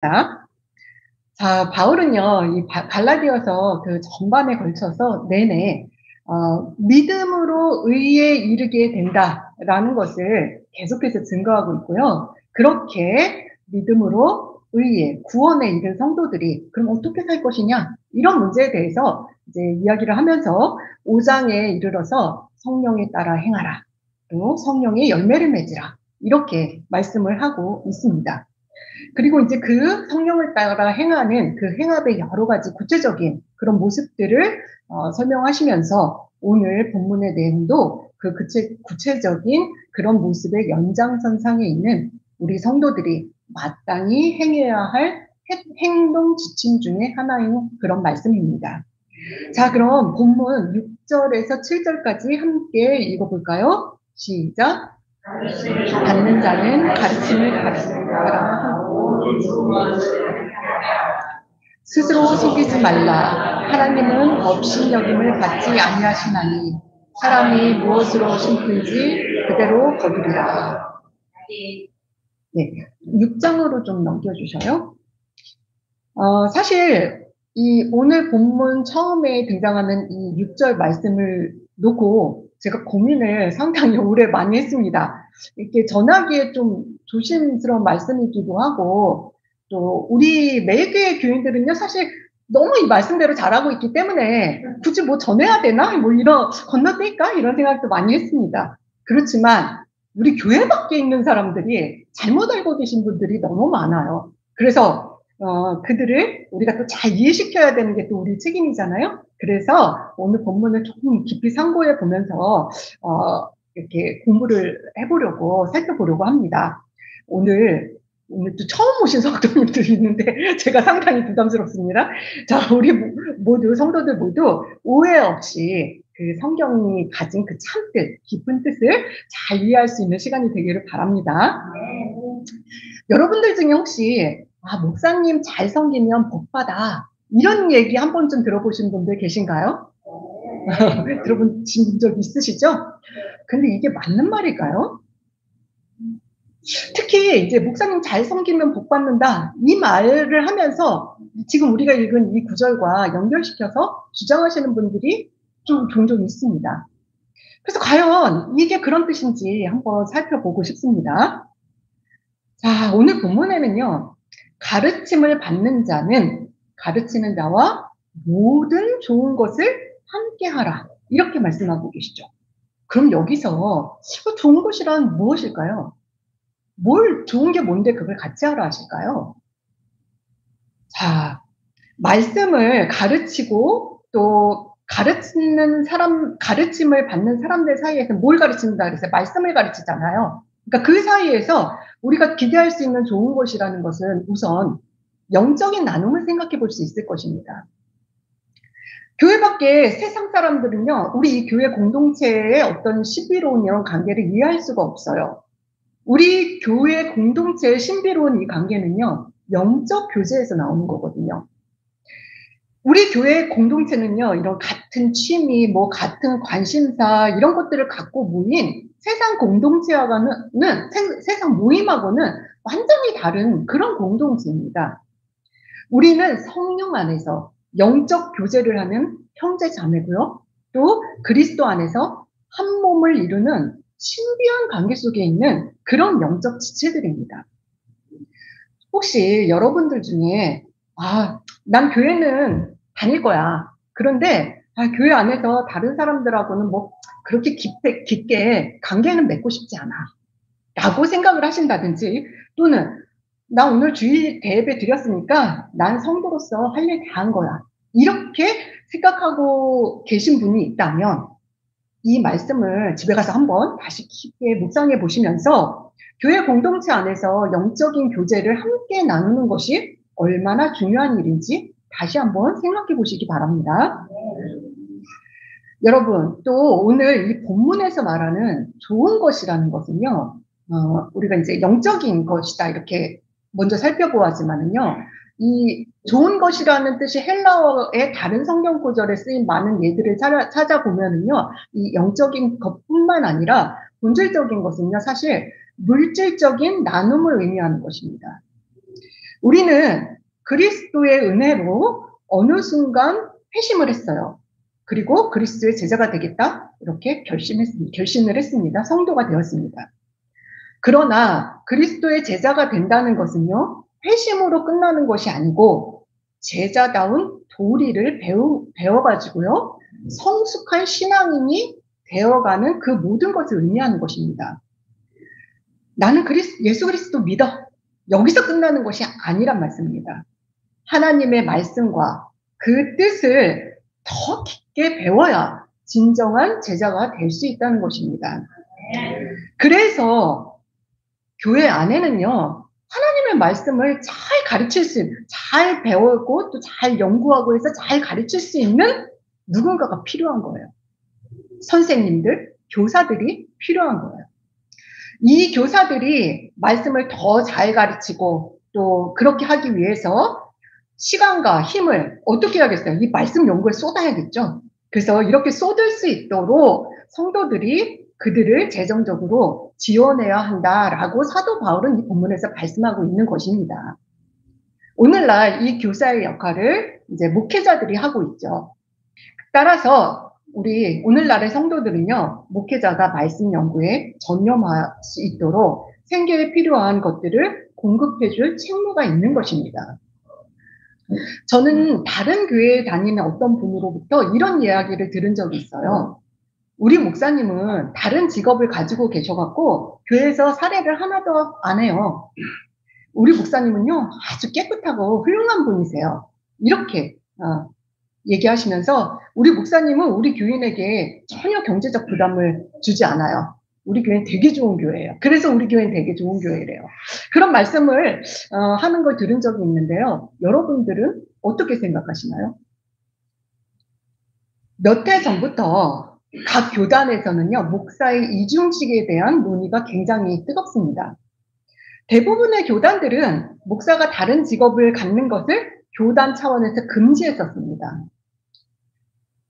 자, 바울은요, 이 갈라디아서 그 전반에 걸쳐서 내내 믿음으로 의에 이르게 된다라는 것을 계속해서 증거하고 있고요. 그렇게 믿음으로 의에 구원에 이른 성도들이 그럼 어떻게 살 것이냐 이런 문제에 대해서 이제 이야기를 하면서 5장에 이르러서 성령에 따라 행하라, 또 성령의 열매를 맺으라 이렇게 말씀을 하고 있습니다. 그리고 이제 그 성령을 따라 행하는 그 행합의 여러 가지 구체적인 그런 모습들을 설명하시면서 오늘 본문의 내용도 그 구체적인 그런 모습의 연장선상에 있는 우리 성도들이 마땅히 행해야 할 행동 지침 중에 하나인 그런 말씀입니다. 자, 그럼 본문 6절에서 7절까지 함께 읽어볼까요? 시작. 받는 자는 가르침을 받으라 하고 스스로 속이지 말라. 하나님은 업신여김을 받지 아니하시나니 사람이 무엇으로 심든지 그대로 거두리라. 네, 6장으로 좀 넘겨주셔요. 사실 이 오늘 본문 처음에 등장하는 이 6절 말씀을 놓고 제가 고민을 상당히 오래 많이 했습니다. 이렇게 전하기에 좀 조심스러운 말씀이기도 하고 또 우리 매일교회 교인들은요 사실 너무 이 말씀대로 잘하고 있기 때문에 굳이 뭐 전해야 되나? 뭐 이런 건너뛸까? 이런 생각도 많이 했습니다. 그렇지만 우리 교회 밖에 있는 사람들이 잘못 알고 계신 분들이 너무 많아요. 그래서 그들을 우리가 또 잘 이해시켜야 되는 게 또 우리 책임이잖아요. 그래서 오늘 본문을 조금 깊이 상고해 보면서 이렇게 공부를 해보려고 살펴보려고 합니다. 오늘 또 처음 오신 성도님들이 있는데 제가 상당히 부담스럽습니다. 자, 우리 모두 성도들 모두 오해 없이 그 성경이 가진 그 참뜻, 깊은 뜻을 잘 이해할 수 있는 시간이 되기를 바랍니다. 여러분들 중에 혹시 목사님 잘 섬기면 복 받아 이런 얘기 한 번쯤 들어보신 분들 계신가요? 들어보신 적 있으시죠? 근데 이게 맞는 말일까요? 특히 이제 목사님 잘 섬기면 복 받는다 이 말을 하면서 지금 우리가 읽은 이 구절과 연결시켜서 주장하시는 분들이 좀 종종 있습니다. 그래서 과연 이게 그런 뜻인지 한번 살펴보고 싶습니다. 자, 오늘 본문에는요, 가르침을 받는 자는 가르치는 자와 모든 좋은 것을 함께 하라. 이렇게 말씀하고 계시죠. 그럼 여기서 좋은 것이란 무엇일까요? 뭘 좋은 게 뭔데 그걸 같이 하라 하실까요? 자, 말씀을 가르치고 또 가르치는 사람, 가르침을 받는 사람들 사이에서 뭘 가르친다 그랬어요? 말씀을 가르치잖아요. 그러니까 그 사이에서 우리가 기대할 수 있는 좋은 것이라는 것은 우선 영적인 나눔을 생각해 볼 수 있을 것입니다. 교회 밖에 세상 사람들은요, 우리 이 교회 공동체의 어떤 신비로운 이런 관계를 이해할 수가 없어요. 우리 교회 공동체의 신비로운 이 관계는요, 영적 교제에서 나오는 거거든요. 우리 교회 공동체는요, 이런 같은 취미, 뭐 같은 관심사 이런 것들을 갖고 모인 세상 공동체와는 세상 모임하고는 완전히 다른 그런 공동체입니다. 우리는 성령 안에서 영적 교제를 하는 형제 자매고요. 또 그리스도 안에서 한 몸을 이루는 신비한 관계 속에 있는 그런 영적 지체들입니다. 혹시 여러분들 중에 난 교회는 다닐 거야. 그런데 교회 안에서 다른 사람들하고는 뭐 그렇게 깊게 관계는 맺고 싶지 않아. 라고 생각을 하신다든지 또는 나 오늘 주일 대예배 드렸으니까 난 성도로서 할 일 다 한 거야. 이렇게 생각하고 계신 분이 있다면 이 말씀을 집에 가서 한번 다시 깊게 묵상해 보시면서 교회 공동체 안에서 영적인 교제를 함께 나누는 것이 얼마나 중요한 일인지 다시 한번 생각해 보시기 바랍니다. 여러분, 또 오늘 이 본문에서 말하는 좋은 것이라는 것은요, 우리가 이제 영적인 것이다 이렇게 먼저 살펴보았지만은요, 이 좋은 것이라는 뜻이 헬라어의 다른 성경 구절에 쓰인 많은 예들을 찾아보면은요, 이 영적인 것뿐만 아니라 본질적인 것은요, 사실 물질적인 나눔을 의미하는 것입니다. 우리는 그리스도의 은혜로 어느 순간 회심을 했어요. 그리고 그리스도의 제자가 되겠다 이렇게 결심을 했습니다. 성도가 되었습니다. 그러나 그리스도의 제자가 된다는 것은요, 회심으로 끝나는 것이 아니고 제자다운 도리를 배워가지고요, 성숙한 신앙인이 되어가는 그 모든 것을 의미하는 것입니다. 나는 예수 그리스도 믿어. 여기서 끝나는 것이 아니란 말씀입니다. 하나님의 말씀과 그 뜻을 더 깊게 배워야 진정한 제자가 될 수 있다는 것입니다. 그래서 교회 안에는요, 하나님의 말씀을 잘 가르칠 잘 배우고 또 잘 연구하고 해서 잘 가르칠 수 있는 누군가가 필요한 거예요. 선생님들, 교사들이 필요한 거예요. 이 교사들이 말씀을 더 잘 가르치고 또 그렇게 하기 위해서 시간과 힘을 어떻게 하겠어요? 이 말씀 연구에 쏟아야겠죠. 그래서 이렇게 쏟을 수 있도록 성도들이 그들을 재정적으로 지원해야 한다라고 사도 바울은 이 본문에서 말씀하고 있는 것입니다. 오늘날 이 교사의 역할을 이제 목회자들이 하고 있죠. 따라서 우리 오늘날의 성도들은요, 목회자가 말씀 연구에 전념할 수 있도록 생계에 필요한 것들을 공급해줄 책무가 있는 것입니다. 저는 다른 교회에 다니는 어떤 분으로부터 이런 이야기를 들은 적이 있어요. 우리 목사님은 다른 직업을 가지고 계셔갖고 교회에서 사례를 하나도 안 해요. 우리 목사님은요, 아주 깨끗하고 훌륭한 분이세요. 이렇게 얘기하시면서 우리 목사님은 우리 교인에게 전혀 경제적 부담을 주지 않아요. 우리 교회는 되게 좋은 교회예요. 그래서 우리 교회는 되게 좋은 교회래요. 그런 말씀을 하는 걸 들은 적이 있는데요. 여러분들은 어떻게 생각하시나요? 몇 해 전부터 각 교단에서는요, 목사의 이중직에 대한 논의가 굉장히 뜨겁습니다. 대부분의 교단들은 목사가 다른 직업을 갖는 것을 교단 차원에서 금지했었습니다.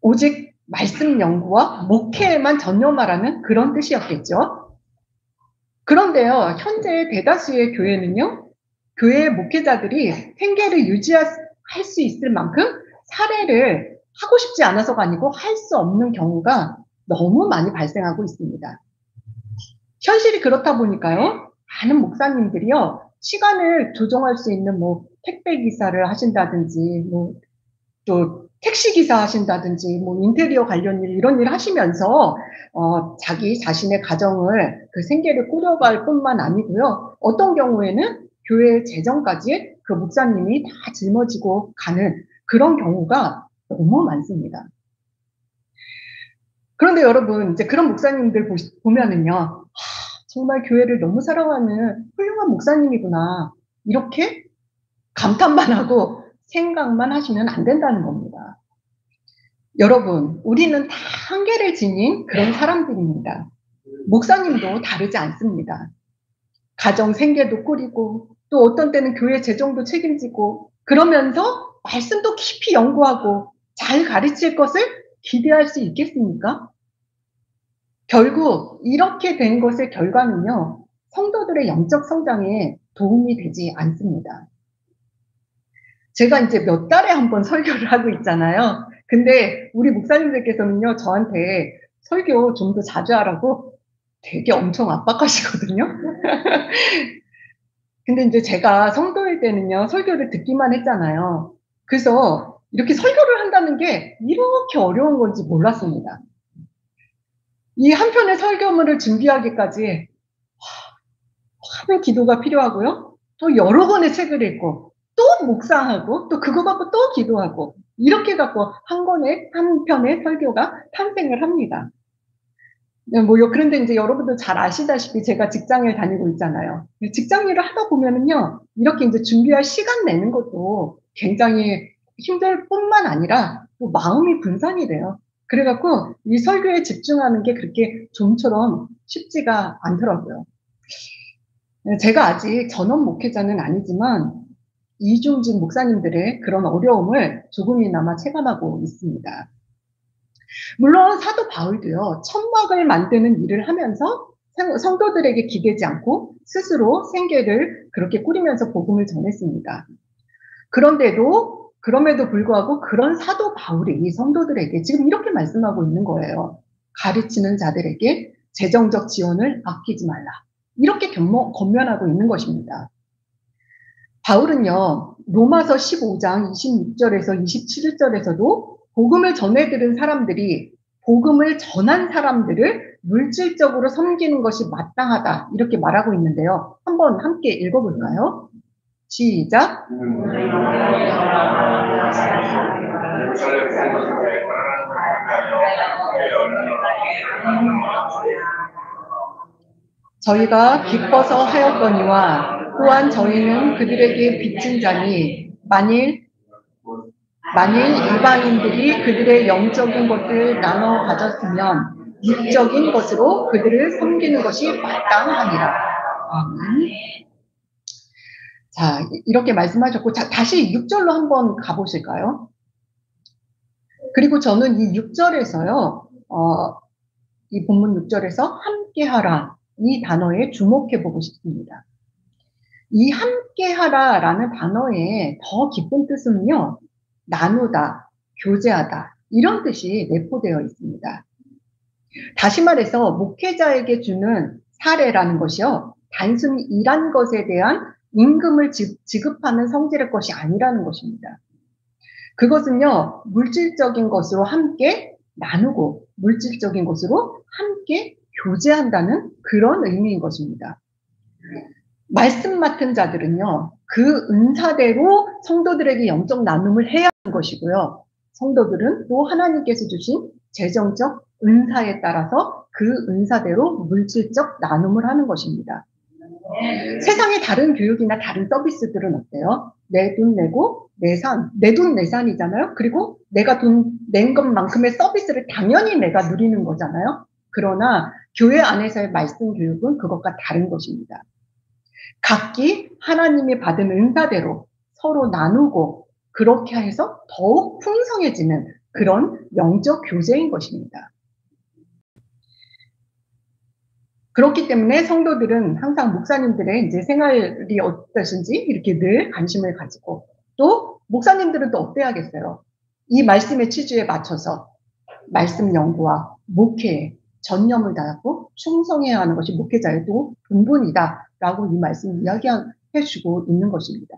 오직 말씀 연구와 목회에만 전념하라는 그런 뜻이었겠죠. 그런데요, 현재 대다수의 교회는요, 교회 목회자들이 생계를 유지할 수 있을 만큼 사례를 하고 싶지 않아서가 아니고 할 수 없는 경우가 너무 많이 발생하고 있습니다. 현실이 그렇다 보니까요, 많은 목사님들이요, 시간을 조정할 수 있는 뭐 택배 기사를 하신다든지, 뭐 또 택시 기사 하신다든지, 뭐 인테리어 관련 일 이런 일 하시면서 자기 자신의 가정을 그 생계를 꾸려갈 뿐만 아니고요, 어떤 경우에는 교회 재정까지 그 목사님이 다 짊어지고 가는 그런 경우가 너무 많습니다. 그런데 여러분, 이제 그런 목사님들 보면은요, 정말 교회를 너무 사랑하는 훌륭한 목사님이구나, 이렇게 감탄만 하고 생각만 하시면 안 된다는 겁니다. 여러분, 우리는 다 한계를 지닌 그런 사람들입니다. 목사님도 다르지 않습니다. 가정 생계도 꾸리고 또 어떤 때는 교회 재정도 책임지고 그러면서 말씀도 깊이 연구하고 잘 가르칠 것을 기대할 수 있겠습니까? 결국 이렇게 된 것의 결과는요, 성도들의 영적 성장에 도움이 되지 않습니다. 제가 이제 몇 달에 한 번 설교를 하고 있잖아요. 근데 우리 목사님들께서는요, 저한테 설교 좀 더 자주 하라고 되게 엄청 압박하시거든요. 근데 이제 제가 성도일 때는요, 설교를 듣기만 했잖아요. 그래서 이렇게 설교를 한다는 게 이렇게 어려운 건지 몰랐습니다. 이 한 편의 설교문을 준비하기까지 많은 기도가 필요하고요. 또 여러 권의 책을 읽고 또 묵상하고 또 그거 갖고 또 기도하고 이렇게 갖고 한 편의 설교가 탄생을 합니다. 그런데 이제 여러분들 잘 아시다시피 제가 직장을 다니고 있잖아요. 직장 일을 하다 보면은요, 이렇게 이제 준비할 시간 내는 것도 굉장히 힘들 뿐만 아니라 또 마음이 분산이 돼요. 그래갖고 이 설교에 집중하는 게 그렇게 좀처럼 쉽지가 않더라고요. 제가 아직 전업 목회자는 아니지만 이중직 목사님들의 그런 어려움을 조금이나마 체감하고 있습니다. 물론 사도 바울도요, 천막을 만드는 일을 하면서 성도들에게 기대지 않고 스스로 생계를 그렇게 꾸리면서 복음을 전했습니다. 그럼에도 불구하고 그런 사도 바울이 성도들에게 지금 이렇게 말씀하고 있는 거예요. 가르치는 자들에게 재정적 지원을 아끼지 말라. 이렇게 권면하고 있는 것입니다. 바울은요, 로마서 15장 26절에서 27절에서도 복음을 전해들은 사람들이 복음을 전한 사람들을 물질적으로 섬기는 것이 마땅하다. 이렇게 말하고 있는데요. 한번 함께 읽어볼까요? 시작. 저희가 기뻐서 하였거니와 또한 저희는 그들에게 빚진 자니 만일 이방인들이 그들의 영적인 것을 나눠 가졌으면 육적인 것으로 그들을 섬기는 것이 마땅하니라. 자, 이렇게 말씀하셨고, 자, 다시 6절로 한번 가보실까요? 그리고 저는 이 6절에서요, 이 본문 6절에서 함께하라 이 단어에 주목해 보고 싶습니다. 이 함께하라라는 단어의 더 깊은 뜻은요, 나누다, 교제하다 이런 뜻이 내포되어 있습니다. 다시 말해서 목회자에게 주는 사례라는 것이요, 단순히 일한 것에 대한 임금을 지급하는 성질의 것이 아니라는 것입니다. 그것은요, 물질적인 것으로 함께 나누고 물질적인 것으로 함께 교제한다는 그런 의미인 것입니다. 말씀 맡은 자들은요, 그 은사대로 성도들에게 영적 나눔을 해야 하는 것이고요. 성도들은 또 하나님께서 주신 재정적 은사에 따라서 그 은사대로 물질적 나눔을 하는 것입니다. 세상의 다른 교육이나 다른 서비스들은 어때요? 내 돈 내고 내 돈 내산이잖아요. 그리고 내가 돈 낸 것만큼의 서비스를 당연히 내가 누리는 거잖아요. 그러나 교회 안에서의 말씀 교육은 그것과 다른 것입니다. 각기 하나님이 받은 은사대로 서로 나누고 그렇게 해서 더욱 풍성해지는 그런 영적 교제인 것입니다. 그렇기 때문에 성도들은 항상 목사님들의 이제 생활이 어떠신지 이렇게 늘 관심을 가지고, 또 목사님들은 또 어때야겠어요? 이 말씀의 취지에 맞춰서 말씀 연구와 목회에 전념을 다하고 충성해야 하는 것이 목회자의 또 본분이다라고 이 말씀을 이야기해 주고 있는 것입니다.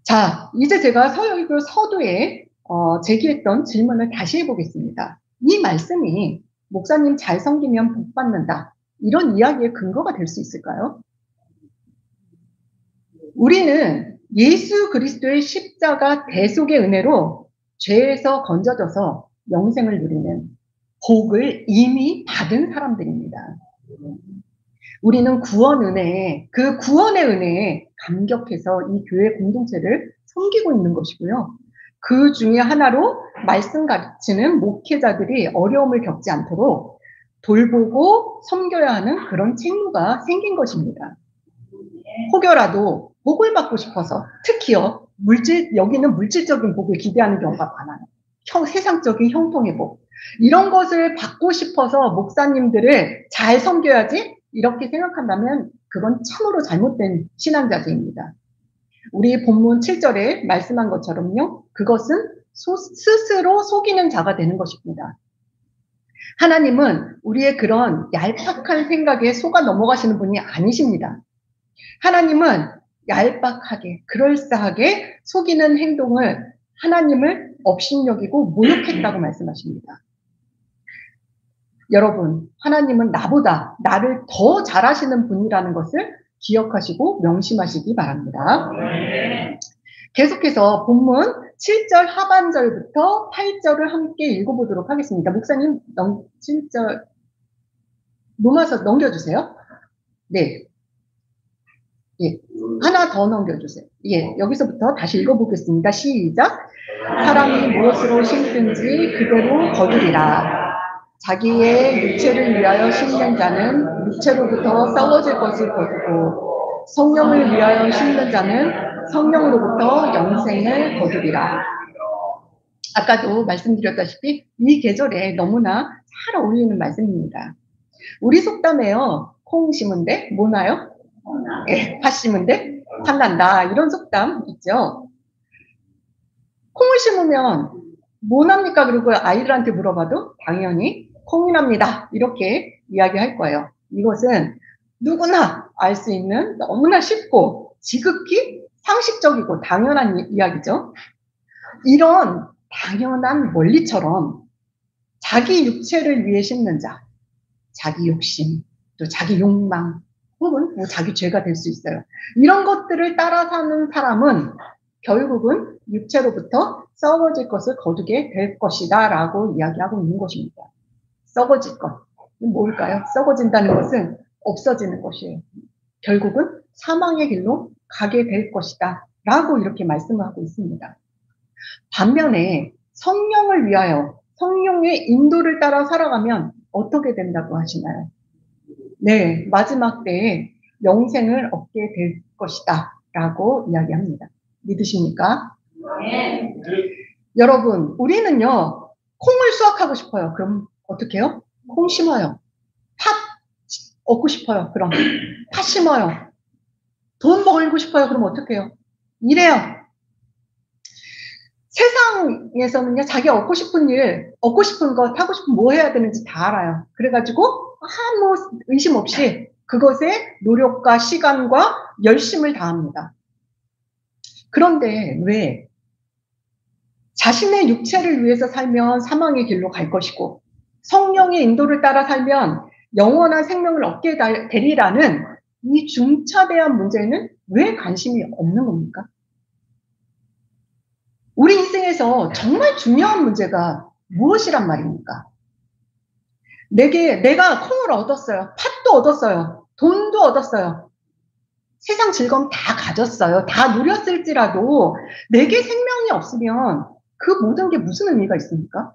자, 이제 제가 서두에 제기했던 질문을 다시 해보겠습니다. 이 말씀이 목사님 잘 섬기면 복 받는다, 이런 이야기의 근거가 될 수 있을까요? 우리는 예수 그리스도의 십자가 대속의 은혜로 죄에서 건져져서 영생을 누리는 복을 이미 받은 사람들입니다. 우리는 구원 은혜에, 그 구원의 은혜에 감격해서 이 교회 공동체를 섬기고 있는 것이고요. 그 중에 하나로 말씀 가르치는 목회자들이 어려움을 겪지 않도록 돌보고 섬겨야 하는 그런 책무가 생긴 것입니다. 혹여라도 복을 받고 싶어서, 특히요, 여기는 물질적인 복을 기대하는 경우가 많아요. 세상적인 형통의 복. 이런 것을 받고 싶어서 목사님들을 잘 섬겨야지 이렇게 생각한다면 그건 참으로 잘못된 신앙자세입니다. 우리 본문 7절에 말씀한 것처럼요, 그것은 스스로 속이는 자가 되는 것입니다. 하나님은 우리의 그런 얄팍한 생각에 속아 넘어가시는 분이 아니십니다. 하나님은 얄팍하게, 그럴싸하게 속이는 행동을 하나님을 업신여기고 모욕했다고 말씀하십니다. 여러분, 하나님은 나보다 나를 더 잘하시는 분이라는 것을 기억하시고 명심하시기 바랍니다. 계속해서 본문 7절 하반절부터 8절을 함께 읽어보도록 하겠습니다. 목사님, 7절 로마서 넘겨주세요. 네. 예, 하나 더 넘겨주세요. 예, 여기서부터 다시 읽어보겠습니다. 시작. 사람이 무엇으로 심든지 그대로 거두리라. 자기의 육체를 위하여 심는 자는 육체로부터 썩어질 것을 거두고, 성령을 위하여 심는 자는 성령으로부터 영생을 거두리라. 아까도 말씀드렸다시피 이 계절에 너무나 잘 어울리는 말씀입니다. 우리 속담에요. 콩 심은데 뭐 나요? 예, 팥 심은데 팥난다. 이런 속담 있죠. 콩을 심으면 뭐 납니까? 그리고 아이들한테 물어봐도 당연히 콩이 납니다. 이렇게 이야기할 거예요. 이것은 누구나 알 수 있는 너무나 쉽고 지극히 상식적이고 당연한 이야기죠. 이런 당연한 원리처럼 자기 육체를 위해 심는 자, 자기 욕심, 또 자기 욕망, 혹은 뭐 자기 죄가 될 수 있어요. 이런 것들을 따라 사는 사람은 결국은 육체로부터 썩어질 것을 거두게 될 것이다 라고 이야기하고 있는 것입니다. 썩어질 것. 뭘까요? 썩어진다는 것은 없어지는 것이에요. 결국은 사망의 길로 가게 될 것이다 라고 이렇게 말씀을 하고 있습니다. 반면에 성령을 위하여 성령의 인도를 따라 살아가면 어떻게 된다고 하시나요? 네, 마지막 때에 영생을 얻게 될 것이다 라고 이야기합니다. 믿으십니까? 네. 여러분, 우리는요, 콩을 수확하고 싶어요. 그럼 어떻게 해요? 콩 심어요. 팥 얻고 싶어요. 그럼 팥 심어요. 돈 벌고 싶어요. 그럼 어떻게 해요? 일해요. 세상에서는요, 자기 얻고 싶은 일, 얻고 싶은 것, 하고 싶은 뭐 해야 되는지 다 알아요. 그래가지고, 아무 의심 없이 그것에 노력과 시간과 열심을 다합니다. 그런데 왜 자신의 육체를 위해서 살면 사망의 길로 갈 것이고 성령의 인도를 따라 살면 영원한 생명을 얻게 되리라는 이 중차대한 문제는 왜 관심이 없는 겁니까? 우리 인생에서 정말 중요한 문제가 무엇이란 말입니까? 내가 콩을 얻었어요. 팥도 얻었어요. 돈도 얻었어요. 세상 즐거움 다 가졌어요. 다 누렸을지라도 내게 생명이 없으면 그 모든 게 무슨 의미가 있습니까?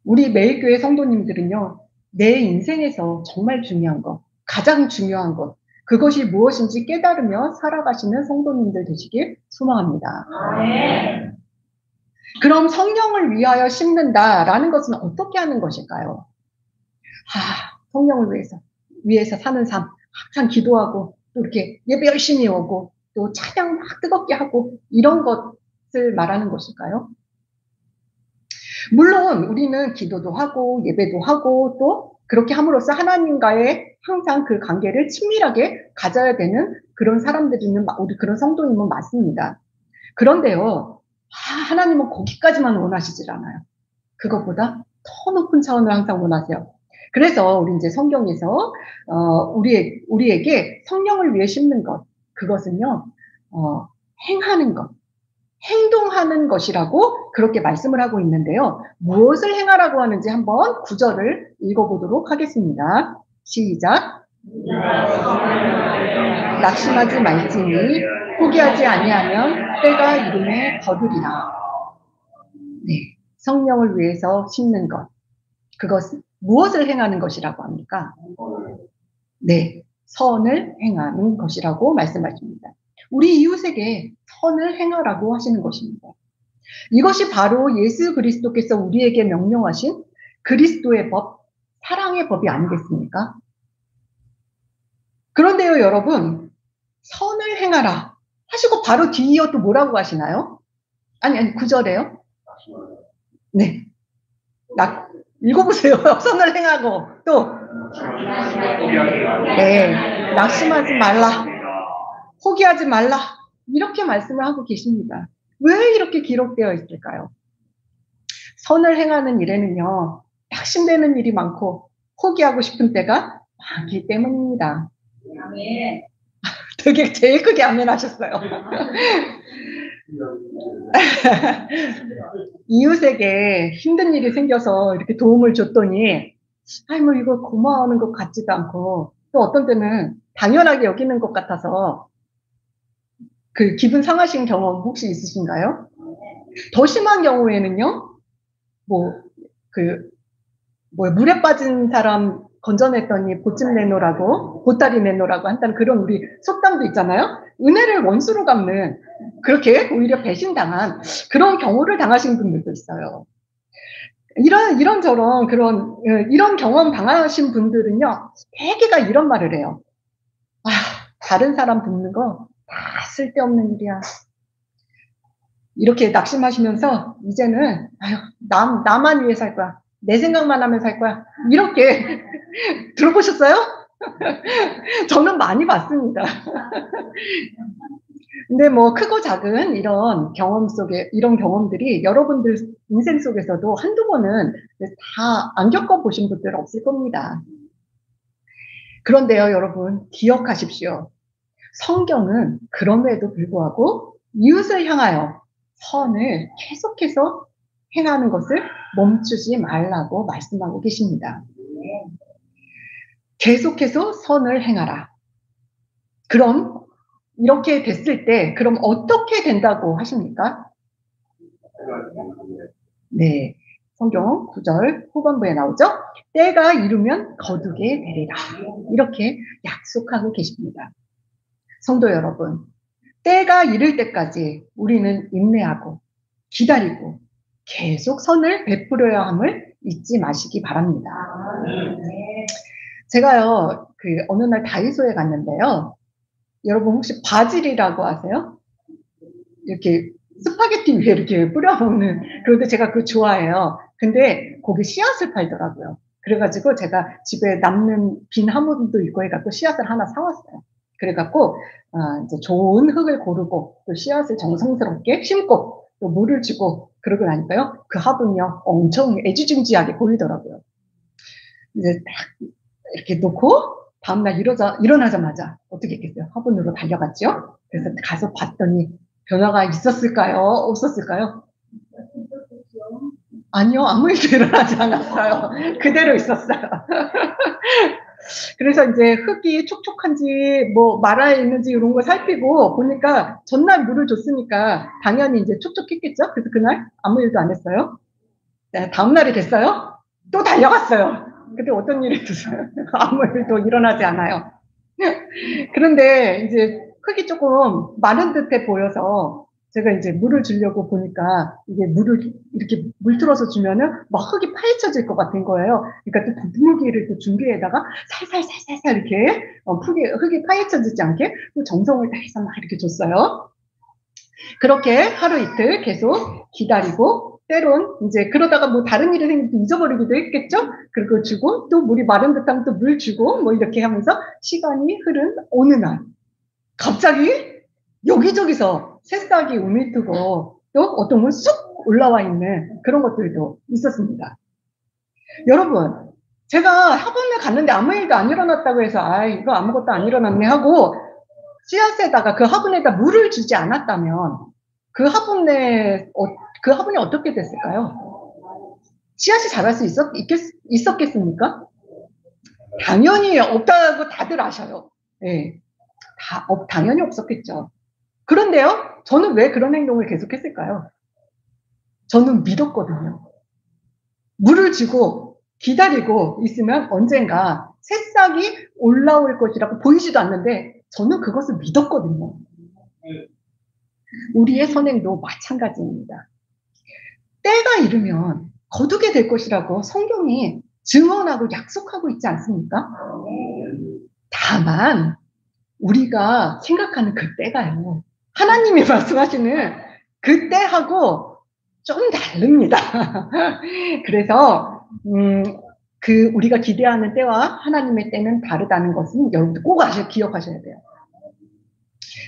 우리 매일교회 성도님들은요, 내 인생에서 정말 중요한 것, 가장 중요한 것, 그것이 무엇인지 깨달으며 살아가시는 성도님들 되시길 소망합니다. 네. 그럼 성령을 위하여 심는다라는 것은 어떻게 하는 것일까요? 성령을 위해서 사는 삶, 항상 기도하고, 또 이렇게 예배 열심히 오고, 또 찬양 막 뜨겁게 하고, 이런 것을 말하는 것일까요? 물론 우리는 기도도 하고 예배도 하고 또 그렇게 함으로써 하나님과의 항상 그 관계를 친밀하게 가져야 되는 그런 사람들이면 우리 그런 성도님은 맞습니다. 그런데요, 하나님은 거기까지만 원하시질 않아요. 그것보다 더 높은 차원을 항상 원하세요. 그래서 우리 이제 성경에서 우리에게 성령을 위해 심는 것, 그것은요, 행하는 것, 행동하는 것이라고 그렇게 말씀을 하고 있는데요. 무엇을 행하라고 하는지 한번 구절을 읽어보도록 하겠습니다. 시작. 낙심하지 말지니 포기하지 아니하면 때가 이름에 거두리라. 네, 성령을 위해서 심는 것. 그것은 무엇을 행하는 것이라고 합니까? 네, 선을 행하는 것이라고 말씀하십니다. 우리 이웃에게 선을 행하라고 하시는 것입니다. 이것이 바로 예수 그리스도께서 우리에게 명령하신 그리스도의 법, 사랑의 법이 아니겠습니까? 그런데요, 여러분, 선을 행하라 하시고 바로 뒤이어 또 뭐라고 하시나요? 아니, 9절에요. 네. 읽어보세요. 선을 행하고 또 네, 낙심하지 말라. 포기하지 말라. 이렇게 말씀을 하고 계십니다. 왜 이렇게 기록되어 있을까요? 선을 행하는 일에는요, 낙심되는 일이 많고 포기하고 싶은 때가 많기 때문입니다. 되게 제일 크게 아멘 하셨어요. 이웃에게 힘든 일이 생겨서 이렇게 도움을 줬더니 뭐 이거 고마워하는 것 같지도 않고 또 어떤 때는 당연하게 여기는 것 같아서 그 기분 상하신 경험 혹시 있으신가요? 더 심한 경우에는요, 물에 빠진 사람 건져냈더니 보찜 내놓으라고, 보따리 내놓으라고 한다는 그런 우리 속담도 있잖아요? 은혜를 원수로 갚는, 그렇게 오히려 배신당한 그런 경우를 당하신 분들도 있어요. 이런저런 그런, 이런 경험 당하신 분들은요, 대개가 이런 말을 해요. 아, 다른 사람 돕는 거 다 쓸데없는 일이야. 이렇게 낙심하시면서 이제는 아유, 나만 위해 살 거야. 내 생각만 하면 살 거야. 이렇게 들어보셨어요? 저는 많이 봤습니다. 근데 뭐 크고 작은 이런 경험 속에 이런 경험들이 여러분들 인생 속에서도 한두 번은 다 안 겪어보신 분들 없을 겁니다. 그런데요, 여러분 기억하십시오. 성경은 그럼에도 불구하고 이웃을 향하여 선을 계속해서 행하는 것을 멈추지 말라고 말씀하고 계십니다. 계속해서 선을 행하라. 그럼 이렇게 됐을 때 그럼 어떻게 된다고 하십니까? 네. 성경 9절 후반부에 나오죠. 때가 이르면 거두게 되리라. 이렇게 약속하고 계십니다. 성도 여러분, 때가 이를 때까지 우리는 인내하고 기다리고 계속 선을 베풀어야 함을 잊지 마시기 바랍니다. 제가요, 어느 날 다이소에 갔는데요. 여러분 혹시 바질이라고 아세요? 이렇게 스파게티 위에 이렇게 뿌려 먹는, 그런데 제가 그거 좋아해요. 근데 거기 씨앗을 팔더라고요. 그래가지고 제가 집에 남는 빈 화분도 있고 해갖고 씨앗을 하나 사왔어요. 그래갖고 이제 좋은 흙을 고르고 또 씨앗을 정성스럽게 심고 또 물을 주고 그러고 나니까요, 그 화분이요 엄청 애지중지하게 보이더라고요. 이제 딱 이렇게 놓고 다음날 일어나자마자 어떻게 했겠어요? 화분으로 달려갔죠. 그래서 가서 봤더니 변화가 있었을까요? 없었을까요? 아니요, 아무 일도 일어나지 않았어요. 그대로 있었어요. 그래서 이제 흙이 촉촉한지 뭐 말아 있는지 이런 걸 살피고 보니까 전날 물을 줬으니까 당연히 이제 촉촉했겠죠. 그래서 그날 아무 일도 안 했어요. 네, 다음 날이 됐어요. 또 달려갔어요. 근데 어떤 일이 있었어요? 아무 일도 일어나지 않아요. 그런데 이제 흙이 조금 마른 듯해 보여서 제가 이제 물을 주려고 보니까 이게 물을 이렇게 물들어서 주면은 막 흙이 파헤쳐질 것 같은 거예요. 그러니까 또 분무기를 또 준비에다가 살살살살살 이렇게 흙이 파헤쳐지지 않게 또 정성을 다해서 막 이렇게 줬어요. 그렇게 하루 이틀 계속 기다리고 때론 이제 그러다가 뭐 다른 일이 생기면 잊어버리기도 했겠죠. 그리고 주고 또 물이 마른 듯하면 또 물 주고 뭐 이렇게 하면서 시간이 흐른 어느 날 갑자기 여기저기서 새싹이 우밀뜨고 또 어떤 건 쑥 올라와 있는 그런 것들도 있었습니다. 여러분, 제가 학원에 갔는데 아무 일도 안 일어났다고 해서 아 이거 아무것도 안 일어났네 하고 씨앗에다가 그 화분에다 물을 주지 않았다면 그 화분에 그 화분이 어떻게 됐을까요? 씨앗이 자랄 수 있었겠습니까? 당연히 없다고 다들 아셔요. 네. 당연히 없었겠죠. 그런데요, 저는 왜 그런 행동을 계속했을까요? 저는 믿었거든요. 물을 주고 기다리고 있으면 언젠가 새싹이 올라올 것이라고 보이지도 않는데 저는 그것을 믿었거든요. 우리의 선행도 마찬가지입니다. 때가 이르면 거두게 될 것이라고 성경이 증언하고 약속하고 있지 않습니까? 다만 우리가 생각하는 그 때가요, 하나님이 말씀하시는 그 때하고 좀 다릅니다. 그래서 우리가 기대하는 때와 하나님의 때는 다르다는 것은 여러분들 꼭 기억하셔야 돼요.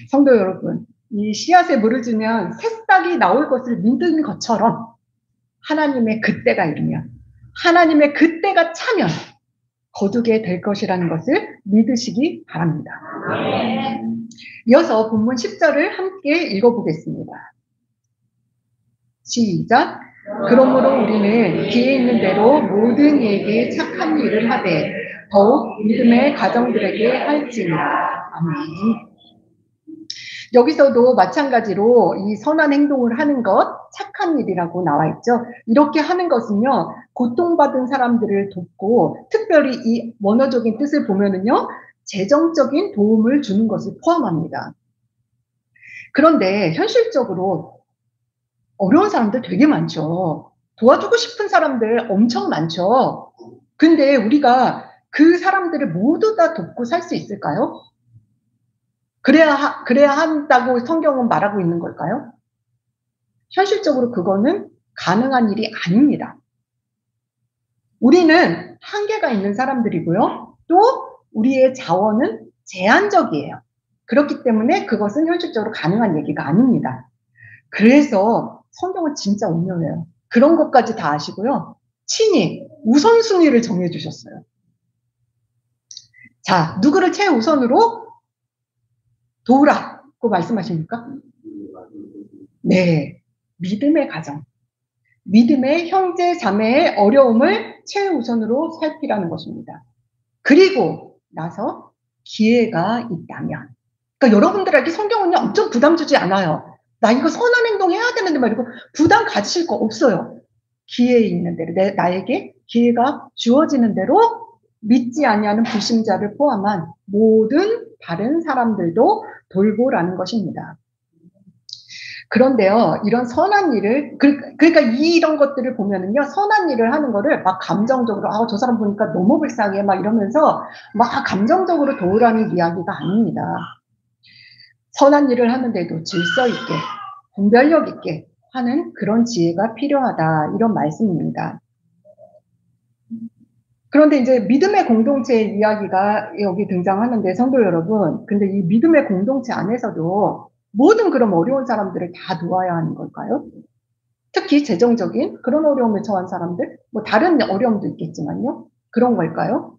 성도 여러분, 이 씨앗에 물을 주면 새싹이 나올 것을 믿는 것처럼 하나님의 그때가 이르면, 하나님의 그때가 차면 거두게 될 것이라는 것을 믿으시기 바랍니다. 이어서 본문 10절을 함께 읽어보겠습니다. 시작. 그러므로 우리는 기회 있는 대로 모든 이에게 착한 일을 하되 더욱 믿음의 가정들에게 할지니라. 아멘. 여기서도 마찬가지로 이 선한 행동을 하는 것, 착한 일이라고 나와 있죠. 이렇게 하는 것은요, 고통받은 사람들을 돕고 특별히 이 원어적인 뜻을 보면은요, 재정적인 도움을 주는 것을 포함합니다. 그런데 현실적으로 어려운 사람들 되게 많죠. 도와주고 싶은 사람들 엄청 많죠. 근데 우리가 그 사람들을 모두 다 돕고 살 수 있을까요? 그래야 한다고 성경은 말하고 있는 걸까요? 현실적으로 그거는 가능한 일이 아닙니다. 우리는 한계가 있는 사람들이고요. 또 우리의 자원은 제한적이에요. 그렇기 때문에 그것은 현실적으로 가능한 얘기가 아닙니다. 그래서 성경은 진짜 오묘해요. 그런 것까지 다 아시고요. 친히 우선순위를 정해 주셨어요. 자, 누구를 최우선으로 도우라고 말씀하십니까? 네. 믿음의 가정. 믿음의 형제 자매의 어려움을 최우선으로 살피라는 것입니다. 그리고 나서 기회가 있다면. 그러니까 여러분들에게 성경은요, 엄청 부담 주지 않아요. 나 이거 선한 행동 해야 되는데 말이고 부담 가지실 거 없어요. 기회 있는 대로, 나에게 기회가 주어지는 대로 믿지 아니하는 불신자를 포함한 모든 다른 사람들도 돌보라는 것입니다. 그런데요, 이런 선한 일을, 그러니까 이런 것들을 보면은요, 선한 일을 하는 거를 막 감정적으로, 아, 저 사람 보니까 너무 불쌍해, 막 이러면서 막 감정적으로 도우라는 이야기가 아닙니다. 선한 일을 하는데도 질서 있게, 분별력 있게 하는 그런 지혜가 필요하다, 이런 말씀입니다. 그런데 이제 믿음의 공동체 이야기가 여기 등장하는데, 성도 여러분, 근데 이 믿음의 공동체 안에서도 모든 그런 어려운 사람들을 다 도와야 하는 걸까요? 특히 재정적인 그런 어려움에 처한 사람들, 뭐 다른 어려움도 있겠지만요. 그런 걸까요?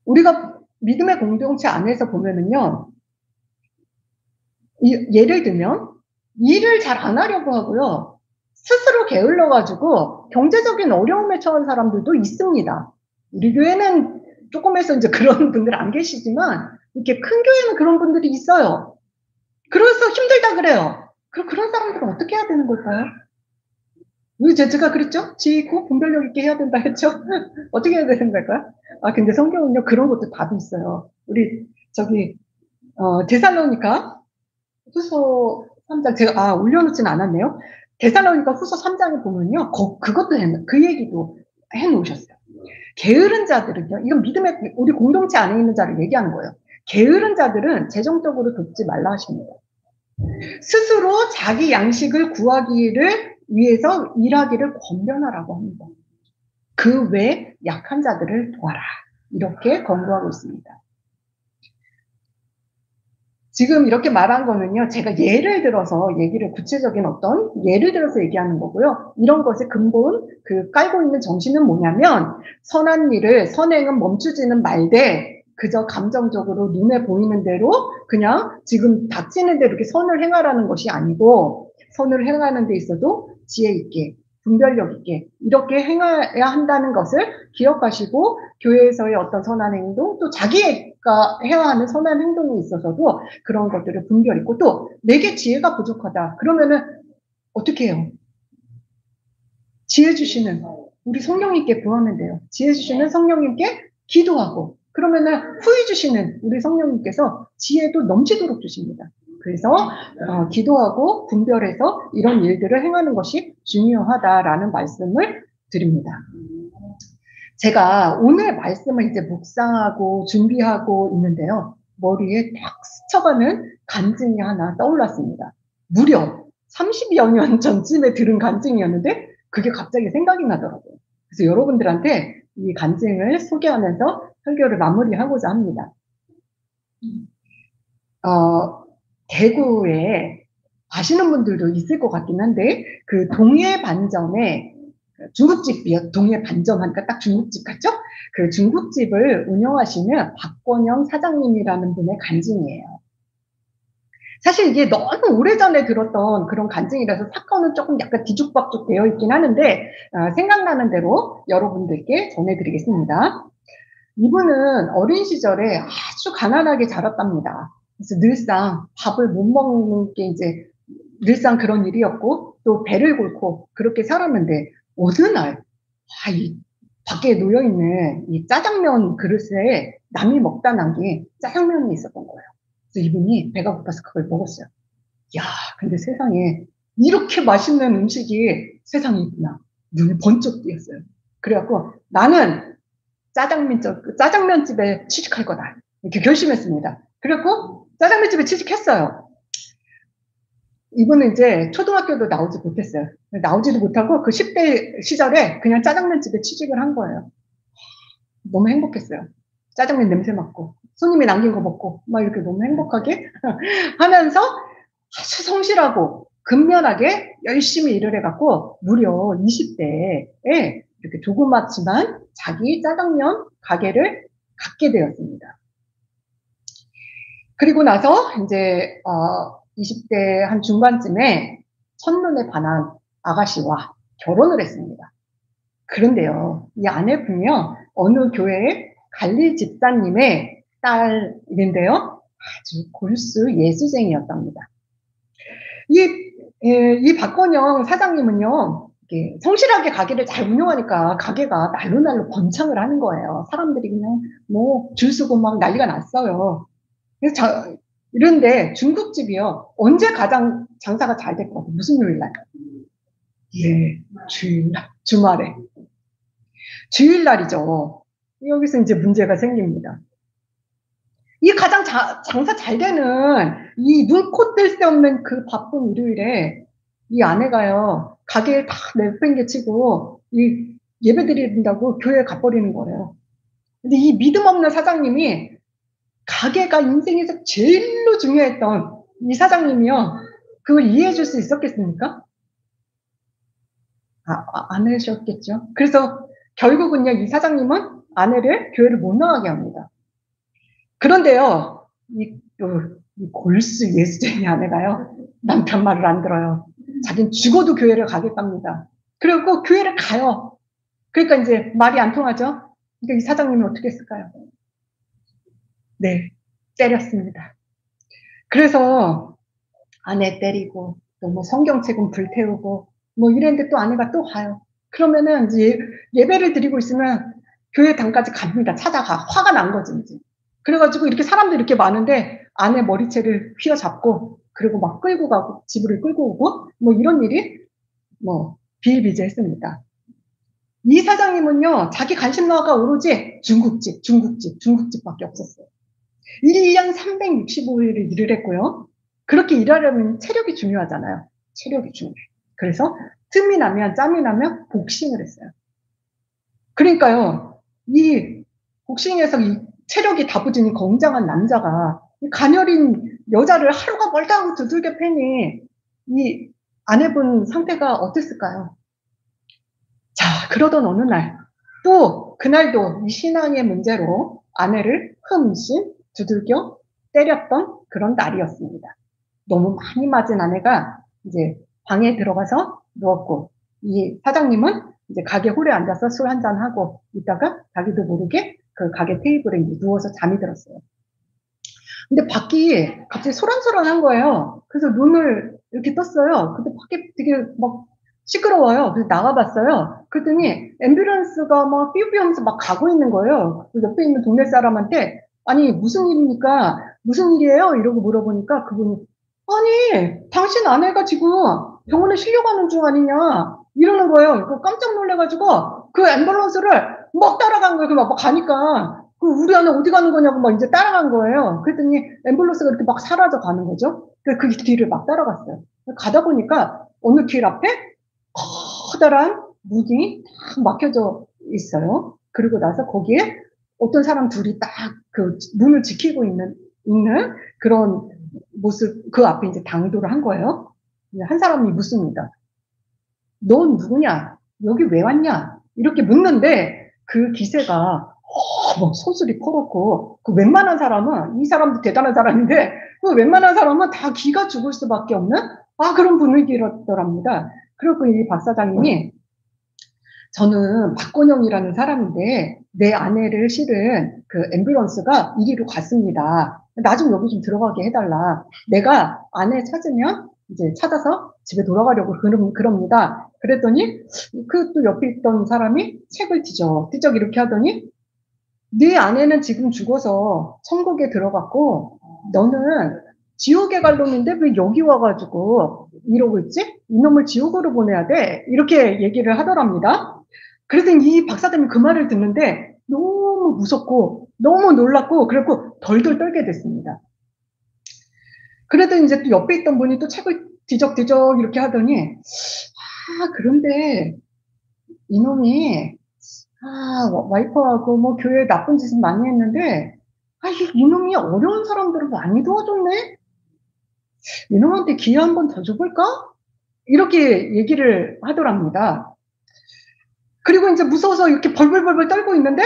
우리가 믿음의 공동체 안에서 보면은요, 예를 들면 일을 잘 안 하려고 하고요. 스스로 게을러가지고 경제적인 어려움에 처한 사람들도 있습니다. 우리 교회는 조금에서 이제 그런 분들 안 계시지만 이렇게 큰 교회는 그런 분들이 있어요. 그래서 힘들다 그래요. 그런 사람들은 어떻게 해야 되는 걸까요? 우리 제가 그랬죠? 지혜 있고 분별력 있게 해야 된다 했죠? 어떻게 해야 되는 걸까요? 아, 근데 성경은요, 그런 것도 답이 있어요. 우리, 저기, 데살로니가 후서 3장, 제가, 올려놓지는 않았네요. 데살로니가 후서 3장에 보면요, 그것도 그 얘기도 해놓으셨어요. 게으른 자들은요, 이건 믿음의, 우리 공동체 안에 있는 자를 얘기하는 거예요. 게으른 자들은 재정적으로 돕지 말라 하십니다. 스스로 자기 양식을 구하기를 위해서 일하기를 권면하라고 합니다. 그 외 약한 자들을 도와라. 이렇게 권고하고 있습니다. 지금 이렇게 말한 거는요, 제가 예를 들어서 얘기를 구체적인 어떤 예를 들어서 얘기하는 거고요. 이런 것의 근본, 깔고 있는 정신은 뭐냐면, 선한 일을, 선행은 멈추지는 말되, 그저 감정적으로 눈에 보이는 대로 그냥 지금 닥치는 대로 이렇게 선을 행하라는 것이 아니고, 선을 행하는 데 있어도 지혜 있게, 분별력 있게 이렇게 행해야 한다는 것을 기억하시고, 교회에서의 어떤 선한 행동, 또 자기가 해야 하는 선한 행동에 있어서도 그런 것들을 분별 있고, 또 내게 지혜가 부족하다 그러면은 어떻게 해요? 지혜 주시는 우리 성령님께 구하면 돼요. 지혜 주시는 성령님께 기도하고, 그러면은 후히 주시는 우리 성령님께서 지혜도 넘치도록 주십니다. 그래서 기도하고 분별해서 이런 일들을 행하는 것이 중요하다라는 말씀을 드립니다. 제가 오늘 말씀을 이제 묵상하고 준비하고 있는데요. 머리에 딱 스쳐가는 간증이 하나 떠올랐습니다. 무려 30여 년 전쯤에 들은 간증이었는데 그게 갑자기 생각이 나더라고요. 그래서 여러분들한테 이 간증을 소개하면서 설교를 마무리하고자 합니다. 대구에 아시는 분들도 있을 것 같긴 한데, 그 동해 반점에 중국집이요. 동해 반점 하니까 딱 중국집 같죠? 그 중국집을 운영하시는 박권영 사장님이라는 분의 간증이에요. 사실 이게 너무 오래전에 들었던 그런 간증이라서 사건은 조금 약간 뒤죽박죽 되어 있긴 하는데, 생각나는 대로 여러분들께 전해드리겠습니다. 이분은 어린 시절에 아주 가난하게 자랐답니다. 그래서 늘상 밥을 못 먹는 게 이제 늘상 그런 일이었고, 또 배를 곪고 그렇게 살았는데, 어느 날, 이 밖에 놓여있는 이 짜장면 그릇에 남이 먹다 남긴 짜장면이 있었던 거예요. 그래서 이분이 배가 고파서 그걸 먹었어요. 야, 근데 세상에 이렇게 맛있는 음식이 세상이 있구나. 눈이 번쩍 뜨였어요. 그래갖고 나는 짜장면집에 취직할 거다. 이렇게 결심했습니다. 그래갖고 짜장면집에 취직했어요. 이분은 이제 초등학교도 나오지 못했어요. 나오지도 못하고 그 10대 시절에 그냥 짜장면집에 취직을 한 거예요. 너무 행복했어요. 짜장면 냄새 맡고 손님이 남긴 거 먹고 막 이렇게 너무 행복하게 하면서 아주 성실하고 근면하게 열심히 일을 해갖고 무려 20대에 이렇게 조그맣지만 자기 짜장면 가게를 갖게 되었습니다. 그리고 나서 이제 20대 한 중반쯤에 첫눈에 반한 아가씨와 결혼을 했습니다. 그런데요, 이 아내분이요, 어느 교회의 관리 집사님의 딸인데요, 아주 골수 예수쟁이였답니다. 이 박건영 사장님은요, 성실하게 가게를 잘 운영하니까 가게가 날로 번창을 하는 거예요. 사람들이 그냥 뭐 줄 서고 막 난리가 났어요. 그래서 이런데 중국집이요, 언제 가장 장사가 잘 될 것 같아요? 무슨 요일날? 예, 주일날, 주말에. 주일날이죠. 여기서 이제 문제가 생깁니다. 이 가장 장사 잘 되는 이 눈코 뜰 새 없는 그 바쁜 일요일에 이 아내가요, 가게를 다 내팽개치고 이 예배 드린다고 교회에 가버리는 거예요. 근데 이 믿음 없는 사장님이 가게가 인생에서 제일로 중요했던 이 사장님이요, 그걸 이해해 줄 수 있었겠습니까? 안 해주셨겠죠. 그래서 결국은요, 이 사장님은 아내를 교회를 못 나가게 합니다. 그런데요, 이 골수 예수쟁이 아내가요, 남편 말을 안 들어요. 자기는 죽어도 교회를 가겠답니다. 그리고 교회를 가요. 그러니까 이제 말이 안 통하죠. 그러니까 이 사장님이 어떻게 했을까요? 네, 때렸습니다. 그래서 아내 때리고 또 뭐 성경책은 불태우고 뭐 이랬는데 또 아내가 또 가요. 그러면은 이제 예배를 드리고 있으면 교회 당까지 갑니다. 찾아가. 화가 난 거지 이제. 그래가지고 이렇게 사람들이 이렇게 많은데 아내 머리채를 휘어잡고 그리고 막 끌고 가고 집으로 끌고 오고 뭐 이런 일이 뭐 비일비재했습니다. 이 사장님은요, 자기 관심사가 오로지 중국집밖에 없었어요. 1년 365일을 일을 했고요. 그렇게 일하려면 체력이 중요하잖아요. 체력이 중요해. 그래서 짬이 나면 복싱을 했어요. 그러니까요, 이 복싱에서 이 체력이 다부진 건장한 남자가 가녀린 여자를 하루가 멀다 하고 두들겨 패니 이 아내분 상태가 어땠을까요? 자, 그러던 어느 날, 또 그날도 이 신앙의 문제로 아내를 흠씬 두들겨 때렸던 그런 날이었습니다. 너무 많이 맞은 아내가 이제 방에 들어가서 누웠고, 이 사장님은 이제 가게 홀에 앉아서 술 한잔 하고 있다가 자기도 모르게 그 가게 테이블에 이제 누워서 잠이 들었어요. 근데 밖이 갑자기 소란소란한 거예요. 그래서 눈을 이렇게 떴어요. 근데 밖에 되게 막 시끄러워요. 그래서 나가봤어요. 그랬더니 앰뷸런스가 막 삐우삐우 하면서 막 가고 있는 거예요. 옆에 있는 동네 사람한테 아니 무슨 일입니까? 무슨 일이에요? 이러고 물어보니까 그분이 아니 당신 아내가 지금 병원에 실려가는 중 아니냐 이러는 거예요. 깜짝 놀래가지고 그 앰뷸런스를 막 따라간 거예요. 막 가니까 우리 아내 어디 가는 거냐고 막 이제 따라간 거예요. 그랬더니 앰뷸런스가 이렇게 막 사라져 가는 거죠. 그 뒤를 막 따라갔어요. 가다 보니까 어느 길 앞에 커다란 문이 딱 막혀져 있어요. 그리고 나서 거기에 어떤 사람 둘이 딱 그 문을 지키고 있는 그런 모습, 그 앞에 이제 당도를 한 거예요. 한 사람이 묻습니다. 넌 누구냐? 여기 왜 왔냐? 이렇게 묻는데 그 기세가 뭐 소술이 커놓고 그 웬만한 사람은 이 사람도 대단한 사람인데 그 웬만한 사람은 다 기가 죽을 수밖에 없는 그런 분위기였더랍니다. 그리고 이 박 사장님이 저는 박건영이라는 사람인데 내 아내를 실은 그 앰뷸런스가 이리로 갔습니다. 나 좀 여기 좀 들어가게 해달라. 내가 아내 찾으면 이제 찾아서 집에 돌아가려고 그럽니다. 그랬더니 그 또 옆에 있던 사람이 책을 뒤적 이렇게 하더니 네 아내는 지금 죽어서 천국에 들어갔고 너는 지옥에 갈 놈인데 왜 여기 와가지고 이러고 있지? 이놈을 지옥으로 보내야 돼. 이렇게 얘기를 하더랍니다. 그래서 이 박사님이 그 말을 듣는데 너무 무섭고 너무 놀랐고 그래고 덜덜 떨게 됐습니다. 그래도 이제 또 옆에 있던 분이 또 책을 뒤적뒤적 이렇게 하더니 그런데 이놈이 와이프하고 뭐 교회에 나쁜 짓은 많이 했는데 이놈이 어려운 사람들을 많이 도와줬네? 이놈한테 기회 한 번 더 줘볼까? 이렇게 얘기를 하더랍니다. 그리고 이제 무서워서 이렇게 벌벌벌벌 떨고 있는데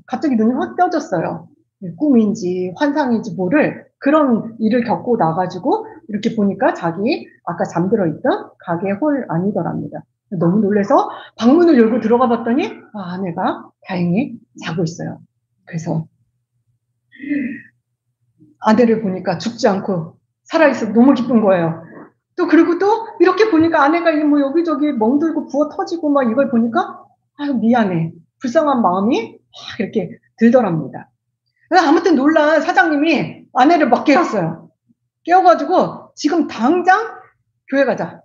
갑자기 눈이 확 떠졌어요. 꿈인지 환상인지 모를 그런 일을 겪고 나가지고 이렇게 보니까 자기 아까 잠들어 있던 가게 홀 아니더랍니다. 너무 놀라서 방문을 열고 들어가 봤더니 아내가 다행히 자고 있어요. 그래서 아내를 보니까 죽지 않고 살아있어 너무 기쁜 거예요. 또 그리고 또 이렇게 보니까 아내가 뭐 여기저기 멍들고 부어 터지고 막 이걸 보니까 미안해. 불쌍한 마음이 막 이렇게 들더랍니다. 아무튼 놀란 사장님이 아내를 막 깨웠어요. 깨워가지고 지금 당장 교회 가자.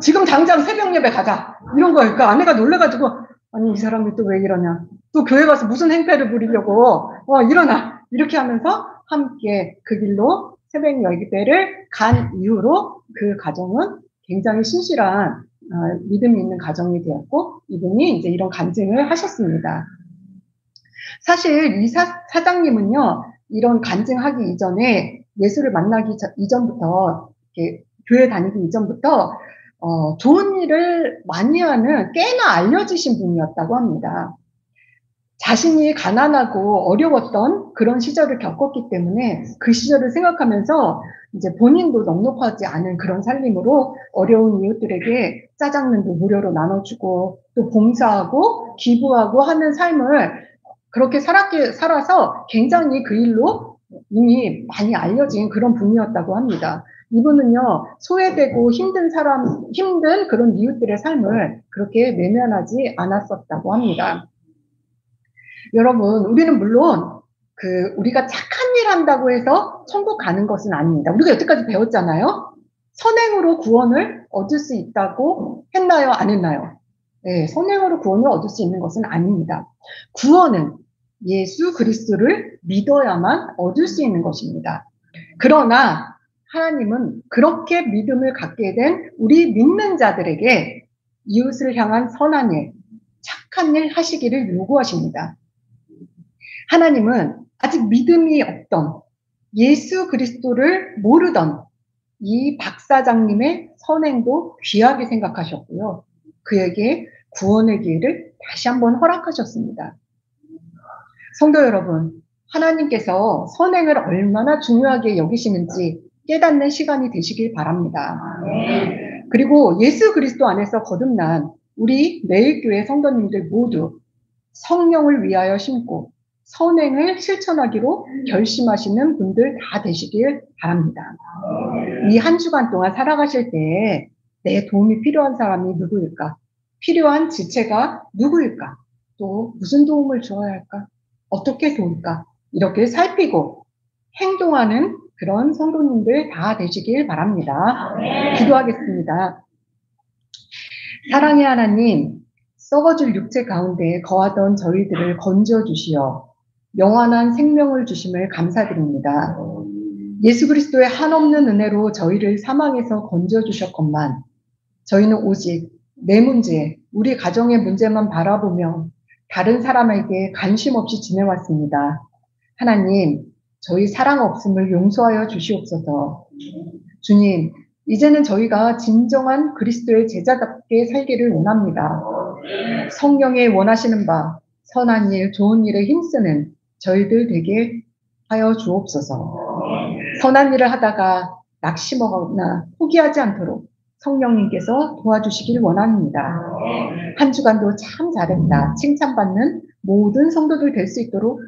지금 당장 새벽 예배 가자. 이런 거예요. 그러니까 아내가 놀래가지고 아니 이 사람이 또 왜 이러냐. 또 교회 가서 무슨 행패를 부리려고 일어나. 이렇게 하면서 함께 그 길로 새벽 예배를 간 이후로 그 가정은 굉장히 신실한 믿음이 있는 가정이 되었고 이분이 이제 이런 간증을 하셨습니다. 사실 이 사장님은요 이런 간증하기 이전에 예수를 만나기 이전부터 이렇게 교회 다니기 이전부터 좋은 일을 많이 하는 꽤나 알려지신 분이었다고 합니다. 자신이 가난하고 어려웠던 그런 시절을 겪었기 때문에 그 시절을 생각하면서 이제 본인도 넉넉하지 않은 그런 살림으로 어려운 이웃들에게 짜장면도 무료로 나눠주고 또 봉사하고 기부하고 하는 삶을 그렇게 살아서 굉장히 그 일로 이미 많이 알려진 그런 분이었다고 합니다. 이분은요, 소외되고 힘든 그런 이웃들의 삶을 그렇게 외면하지 않았었다고 합니다. 여러분, 우리는 물론 우리가 착한 일 한다고 해서 천국 가는 것은 아닙니다. 우리가 여태까지 배웠잖아요. 선행으로 구원을 얻을 수 있다고 했나요? 안 했나요? 네, 선행으로 구원을 얻을 수 있는 것은 아닙니다. 구원은 예수 그리스도를 믿어야만 얻을 수 있는 것입니다. 그러나 하나님은 그렇게 믿음을 갖게 된 우리 믿는 자들에게 이웃을 향한 선한 일, 착한 일 하시기를 요구하십니다. 하나님은 아직 믿음이 없던 예수 그리스도를 모르던 이 박사장님의 선행도 귀하게 생각하셨고요. 그에게 구원의 기회를 다시 한번 허락하셨습니다. 성도 여러분, 하나님께서 선행을 얼마나 중요하게 여기시는지 깨닫는 시간이 되시길 바랍니다. 그리고 예수 그리스도 안에서 거듭난 우리 매일교회 성도님들 모두 성령을 위하여 심고 선행을 실천하기로 결심하시는 분들 다 되시길 바랍니다. 이 한 주간 동안 살아가실 때 내 도움이 필요한 사람이 누구일까? 필요한 지체가 누구일까? 또 무슨 도움을 주어야 할까? 어떻게 도울까? 이렇게 살피고 행동하는 그런 성도님들 다 되시길 바랍니다. 기도하겠습니다. 사랑의 하나님, 썩어질 육체 가운데 거하던 저희들을 건져주시어 영원한 생명을 주심을 감사드립니다. 예수 그리스도의 한없는 은혜로 저희를 사망에서 건져주셨건만 저희는 오직 내 문제, 우리 가정의 문제만 바라보며 다른 사람에게 관심 없이 지내왔습니다. 하나님, 저희 사랑 없음을 용서하여 주시옵소서. 주님, 이제는 저희가 진정한 그리스도의 제자답게 살기를 원합니다. 성령의 원하시는 바, 선한 일, 좋은 일에 힘쓰는 저희들 되게 하여 주옵소서. 선한 일을 하다가 낙심하거나 포기하지 않도록 성령님께서 도와주시길 원합니다. 한 주간도 참 잘했다 칭찬받는 모든 성도들 될 수 있도록